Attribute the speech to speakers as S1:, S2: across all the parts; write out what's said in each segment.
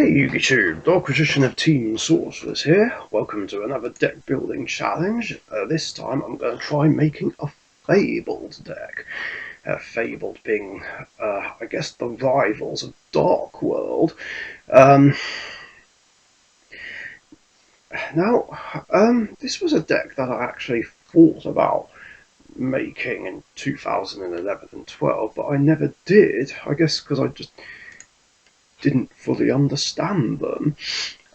S1: Hey YouTube, Dark Richician of Team Sorcerers here. Welcome to another deck building challenge. This time I'm going to try making a Fabled deck. Fabled being, I guess, the rivals of Dark World. This was a deck that I actually thought about making in 2011 and 12, but I never did. I guess because I just didn't fully understand them.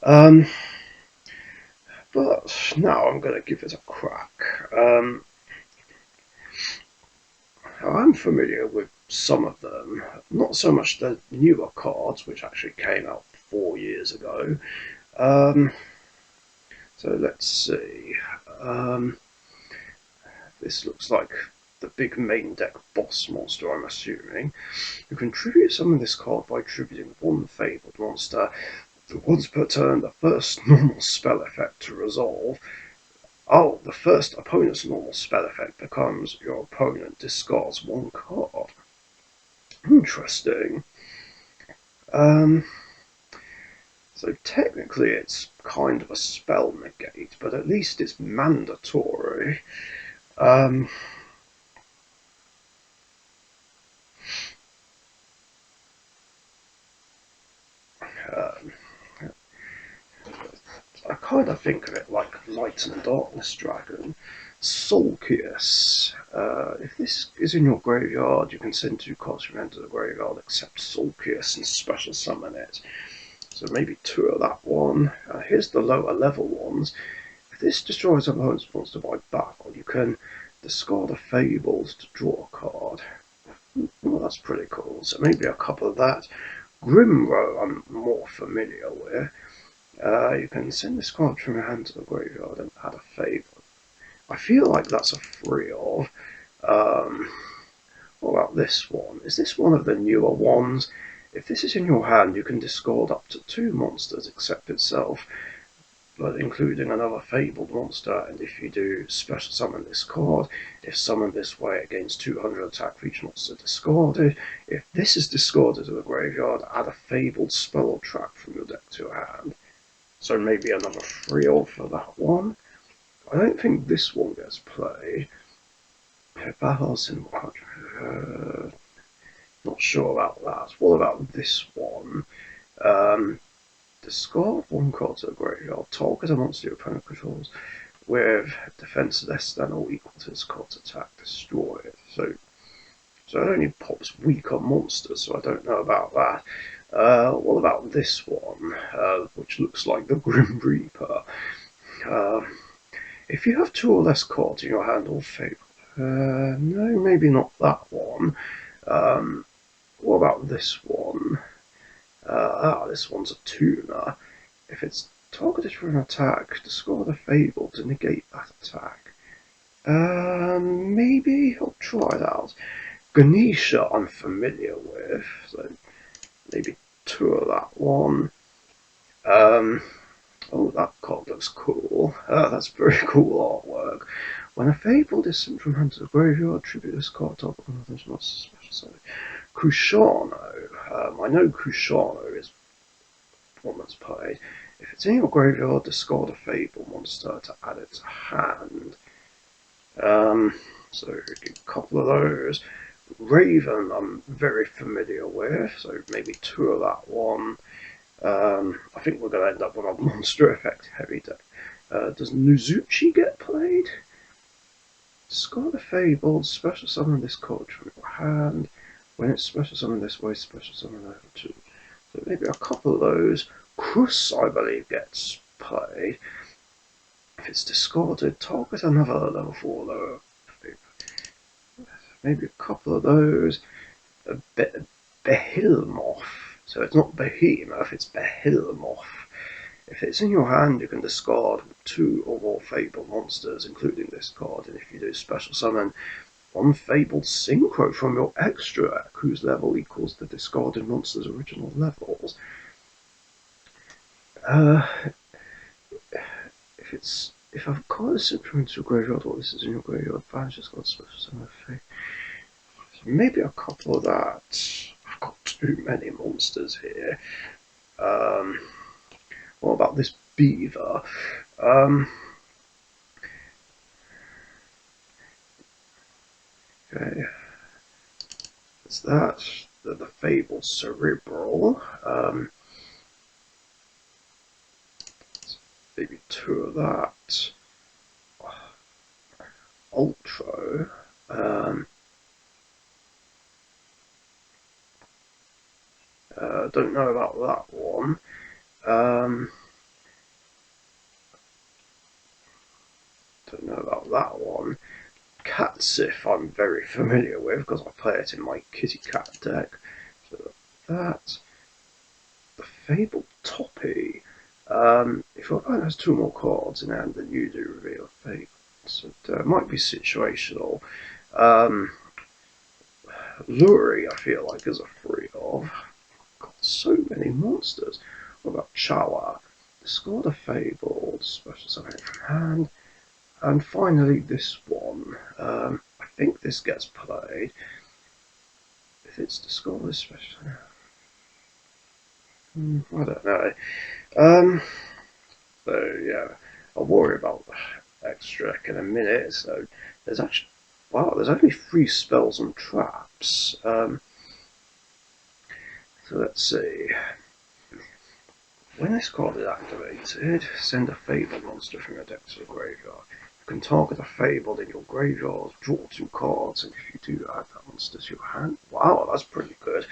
S1: But now I'm going to give it a crack. I'm familiar with some of them, not so much the newer cards, which actually came out 4 years ago. So let's see. This looks like the big main deck boss monster, I'm assuming. You contribute some of this card by attributing one Fabled monster once per turn, the first normal spell effect to resolve. Oh, the first opponent's normal spell effect becomes your opponent discards one card. Interesting. So technically it's kind of a spell negate, but at least it's mandatory. I kind of think of it like Light and Darkness Dragon. Sulcius. If this is in your graveyard, you can send 2 cards from end to the graveyard except Sulcius and special summon it. So maybe 2 of that one. Here's the lower level ones. If this destroys an opponent's monster by battle, you can discard a Fabled to draw a card. Well, that's pretty cool. So maybe a couple of that. Grimrow I'm more familiar with. You can send this card from your hand to the graveyard and add a Fabled. I feel like that's a free of. What about this one? Is this one of the newer ones? If this is in your hand, you can discard up to 2 monsters except itself, but including another Fabled monster, and if you do, special summon this card. If summoned this way, it gains 200 attack for each monster discarded. If this is discarded to the graveyard, add a Fabled spell or trap from your deck to your hand. So maybe another 3 for that one. I don't think this one gets played. Battle symbol. Not sure about that. What about this one? Discard 1 card to the graveyard. Target a monster your opponent controls with defense less than or equal to this card's attack. Destroy it. So it only pops weaker monsters, so I don't know about that. What about this one, which looks like the Grim Reaper? If you have 2 or less cards in your hand or Fabled, no, maybe not that one. What about this one? This one's a tuner. If it's targeted for an attack, discard a Fable to negate that attack. Maybe I'll try it out. Ganesha I'm familiar with, so maybe 2 of that one. Oh, that card looks cool. That's very cool artwork. When a Fabled is sent from hand to the graveyard, tribute this card to one of those monsters special. So, Cruciano. I know Cruciano is one that's played. If it's in your graveyard, discard a Fabled monster to add it to hand. So a couple of those. Raven I'm very familiar with, so maybe 2 of that one. I think we're going to end up with a monster effect heavy deck. Does Nuzuchi get played? Discard a Fabled, special summon this card from your hand. When it's special summoned this way, special summon level 2. So maybe a couple of those. Crus, I believe, gets played. If it's discarded, target another level 4 lower. Maybe a couple of those. Behemoth. So it's not Behemoth, it's Behemoth. If it's in your hand, you can discard 2 or more Fabled monsters, including this card, and if you do special summon 1 Fabled Synchro from your extra deck, whose level equals the discarded monster's original levels. If I've got a Synchro into your graveyard, or this is in your graveyard, banish this card special summon Fabled. So maybe a couple of that. I've got too many monsters here. What about this beaver? Um, okay, it's that. The Fabled cerebral. Maybe 2 of that. Ultra. Don't know about that one. Don't know about that one. Catsif I'm very familiar with because I play it in my kitty cat deck. So that. The Fabled Toppy. If your opponent has 2 more cards in hand than you do, reveal a Fable. So it might be situational. Luri, I feel like, is a free of. Got so many monsters. What about Chawa? Discard a Fabled, special summon from hand. And finally, this one. I think this gets played. If it's discarded, special. I don't know. So yeah, I'll worry about the extra deck in a minute. So there's actually, wow, there's only 3 spells and traps. So let's see. When this card is activated, send a Fabled monster from your deck to the graveyard. You can target a Fabled in your graveyard, draw 2 cards, and if you do, add that monster to your hand. Wow, that's pretty good.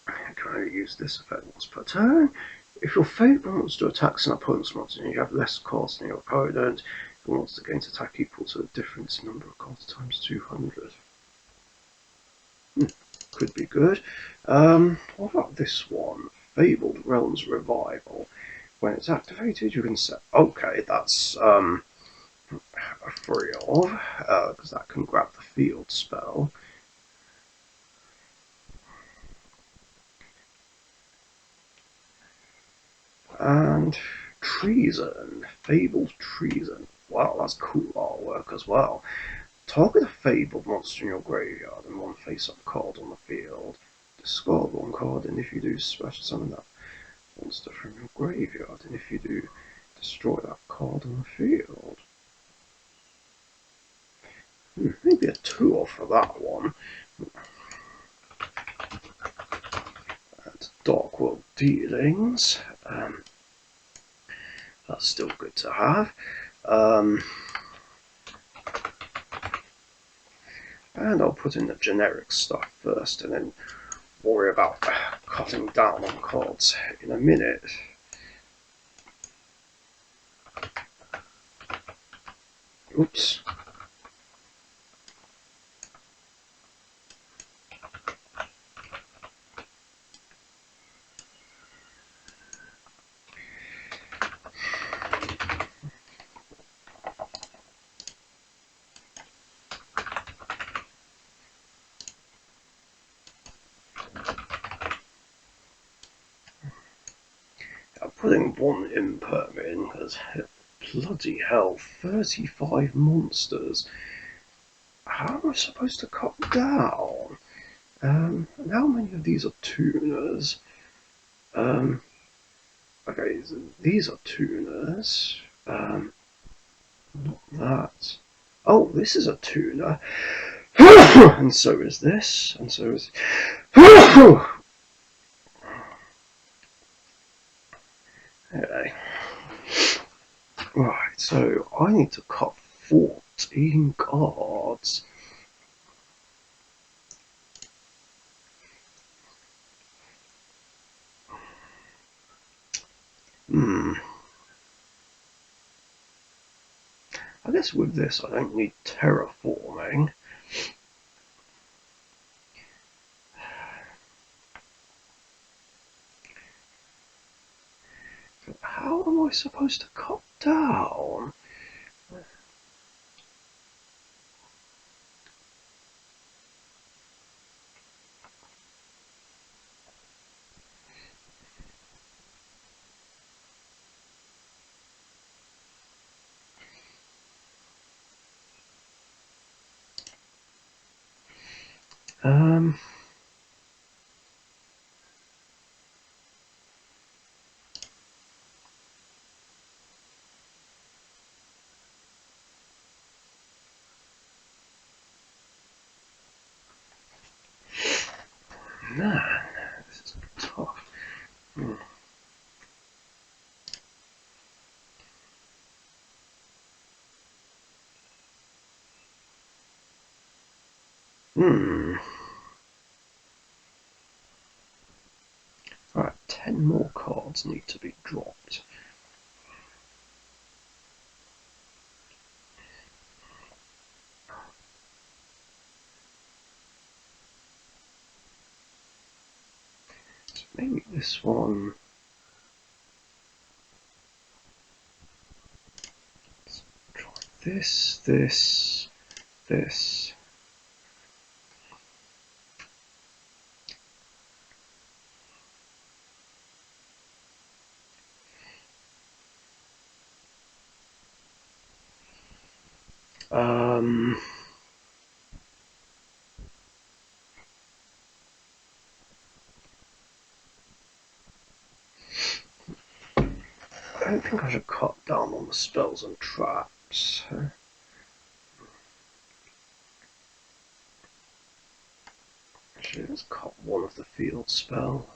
S1: You can only use this effect once per turn. If your Fabled monster attacks an opponent's monster and you have less cards than your opponent, your monster gains attack equal to the difference number of cards times 200. Could be good. What about this one? Fabled Realms Revival. When it's activated, you can set. Okay, that's a free of, because that can grab the field spell. And Treason. Fabled Treason. Wow, that's cool artwork as well. Target a Fabled monster in your graveyard and 1 face-up card on the field. Discard 1 card, and if you do, special summon that monster from your graveyard, and if you do, destroy that card on the field. Maybe a 2-off for that one. And Dark World Dealings. That's still good to have. And I'll put in the generic stuff first and then worry about cutting down on cards in a minute. Oops. I'm putting 1 imperm in because bloody hell, 35 monsters. How am I supposed to cut down? And how many of these are tuners? Okay, so these are tuners. Not that. Oh, this is a tuner. And so is this. And so is. Okay. Right, so I need to cut 14 cards. I guess with this I don't need terraforming. But how am I supposed to cut down? Hmm. Alright, 10 more cards need to be dropped. So maybe this one. Let's try this, this, this. Um, I don't think I should cut down on the spells and traps. Actually, let's cut one of the field spell.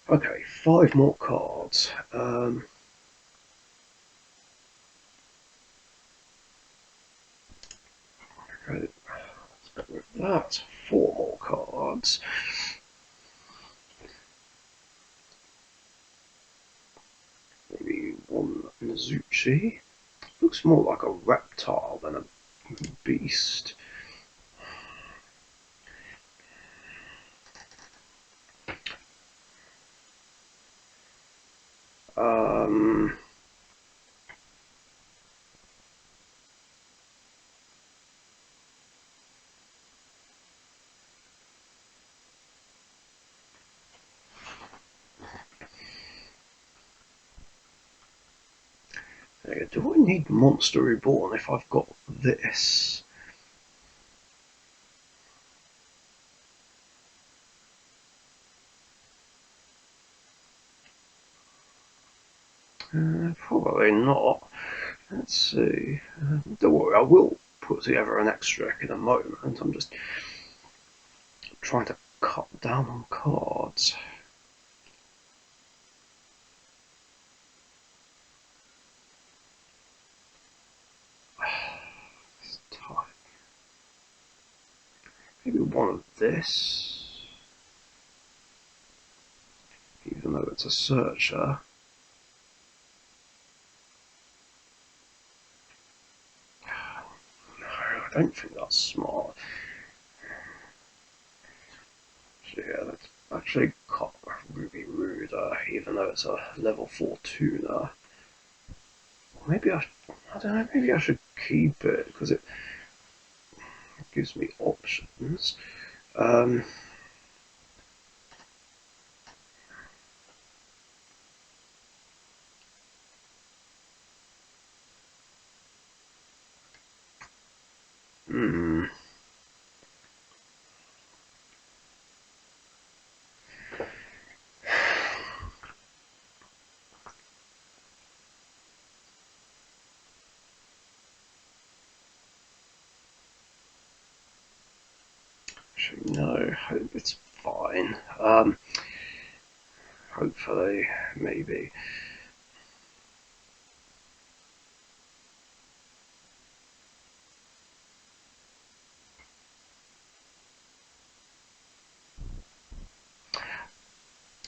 S1: Okay, 5 more cards. Okay, let's get rid of that. 4 more cards. Maybe one Mizuchi. Looks more like a reptile than a beast. Um, do I need Monster Reborn if I've got this? Probably not. Let's see. Don't worry, I will put together an extra in a moment. I'm just trying to cut down on cards. It's tough. Maybe one of this, even though it's a searcher. No, I don't think that's smart. So yeah, let's actually cut Ruby Ruder, even though it's a level 4 tuner. Maybe I don't know, maybe I should keep it, because it gives me options. Um, hmm. Actually, no, it's fine. Hopefully, maybe.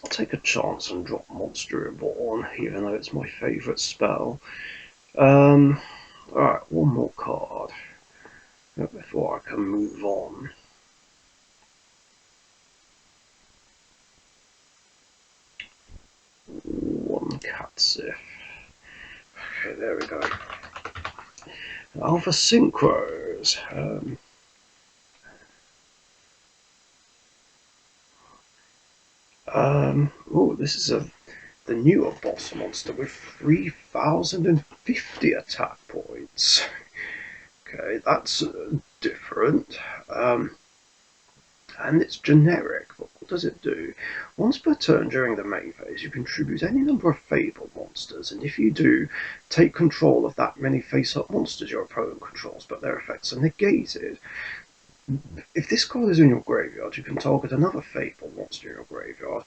S1: I'll take a chance and drop Monster Reborn, even though it's my favourite spell. Alright, one more card before I can move on. One Catsif. Okay, there we go. Alpha Synchros. Oh, this is the newer boss monster with 3,050 attack points. Okay, that's different. And it's generic, but what does it do? Once per turn during the main phase, you contribute any number of Fabled monsters, and if you do, take control of that many face-up monsters your opponent controls, but their effects are negated. If this card is in your graveyard, you can target another Fabled monster in your graveyard.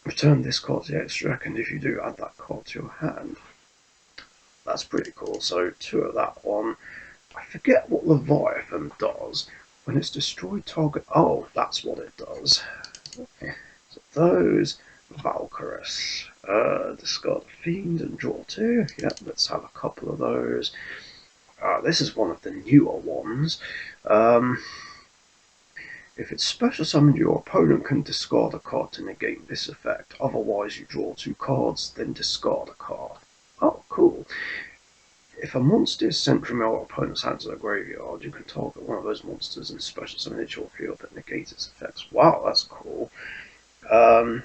S1: Return this card to the extract, and if you do, add that card to your hand. That's pretty cool. So 2 of that one. I forget what Leviathan does when it's destroyed target. Oh, that's what it does. So those Valkyrus. Discard a Fiend and draw two. Yep, let's have a couple of those. This is one of the newer ones. If it's special summoned, your opponent can discard a card to negate this effect. Otherwise, you draw two cards, then discard a card. Oh, cool. If a monster is sent from your opponent's hand to the graveyard, you can target one of those monsters and special summon it to your field that negates its effects. Wow, that's cool. So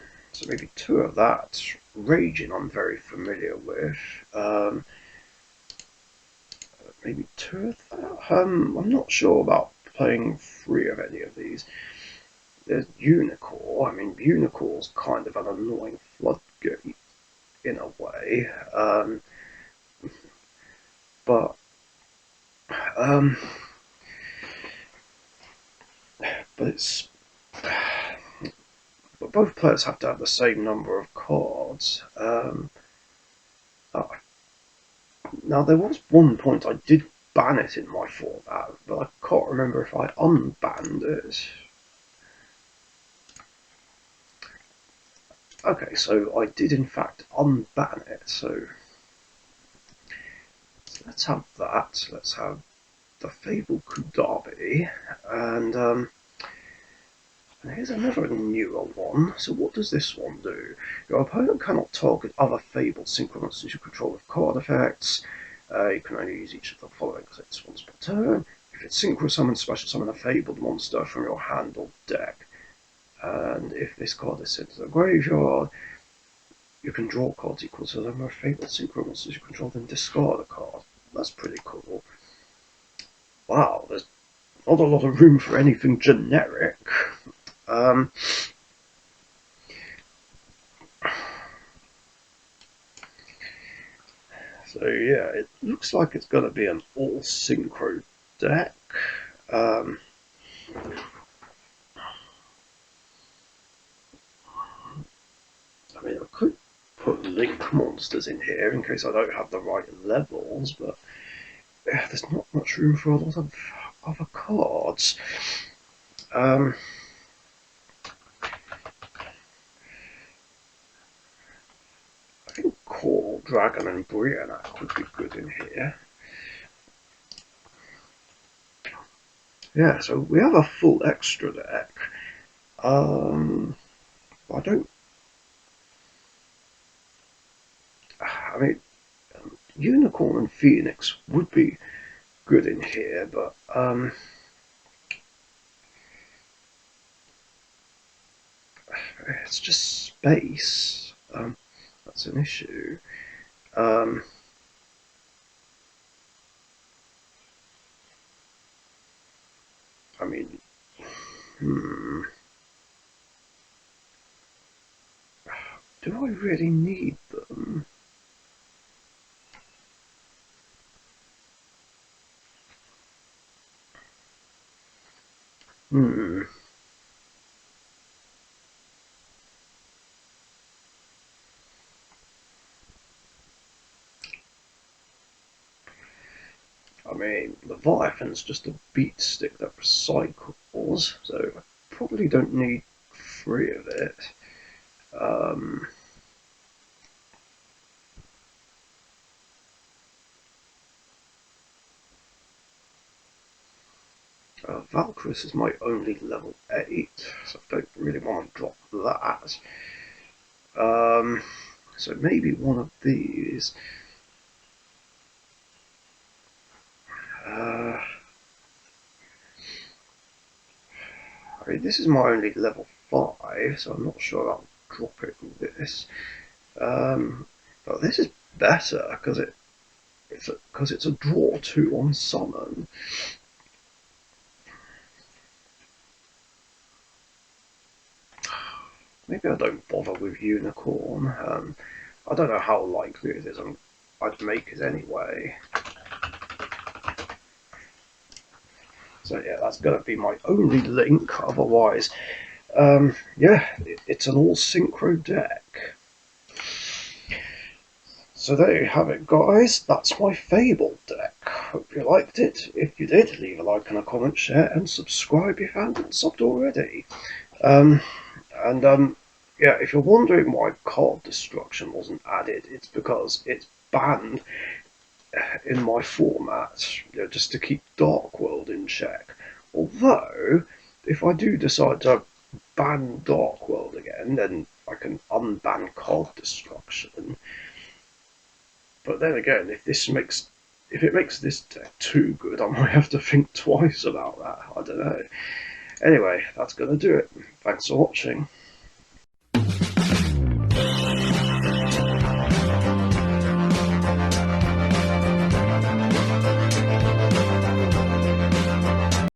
S1: maybe two of that. Raging I'm very familiar with. Maybe two of that. I'm not sure about playing three of any of these. There's Unicorn. I mean, Unicorn's kind of an annoying floodgate in a way. But um, but it's but both players have to have the same number of cards. Now there was one point I did ban it in my format, but I can't remember if I unbanned it. Okay, so I did in fact unban it. So let's have that. Let's have the Fabled Kudabi, and here's another newer one. So what does this one do? Your opponent cannot target other Fabled synchro monsters you control with card effects. You can only use each of the following effects once per turn. If it's synchro summon, special summon a Fabled monster from your hand or deck. And if this card is sent to the graveyard, you can draw cards equal to the number of Fabled synchro monsters you control, then discard a card. That's pretty cool. Wow, there's not a lot of room for anything generic. So yeah, it looks like it's going to be an all synchro deck. I mean, I could put link monsters in here in case I don't have the right levels, but yeah, there's not much room for a lot of other cards. I think Coral Dragon and Brianna would be good in here. Yeah, so we have a full extra deck. I don't. I mean, Unicorn and Phoenix would be good in here, but it's just space. That's an issue. I mean, do I really need them? I mean, Leviathan's just a beat stick that recycles, so I probably don't need three of it. Valkyrus is my only level 8, so I don't really want to drop that. So maybe one of these. I mean, this is my only level 5, so I'm not sure I'll drop it with this. But this is better because it's a draw 2 on summon. Maybe I don't bother with Unicorn. I don't know how likely it is I'd make it anyway. So yeah, that's going to be my only link. Otherwise, yeah, it's an all synchro deck. So there you have it, guys. That's my Fabled deck. hope you liked it. If you did, leave a like and a comment, share, and subscribe if you haven't subbed already. Um, and yeah, if you're wondering why card destruction wasn't added, it's because it's banned in my format, just to keep Dark World in check. Although, if I do decide to ban Dark World again, then I can unban card destruction. But then again, if it makes this deck too good, I might have to think twice about that. I don't know. Anyway, that's gonna do it. Thanks for watching.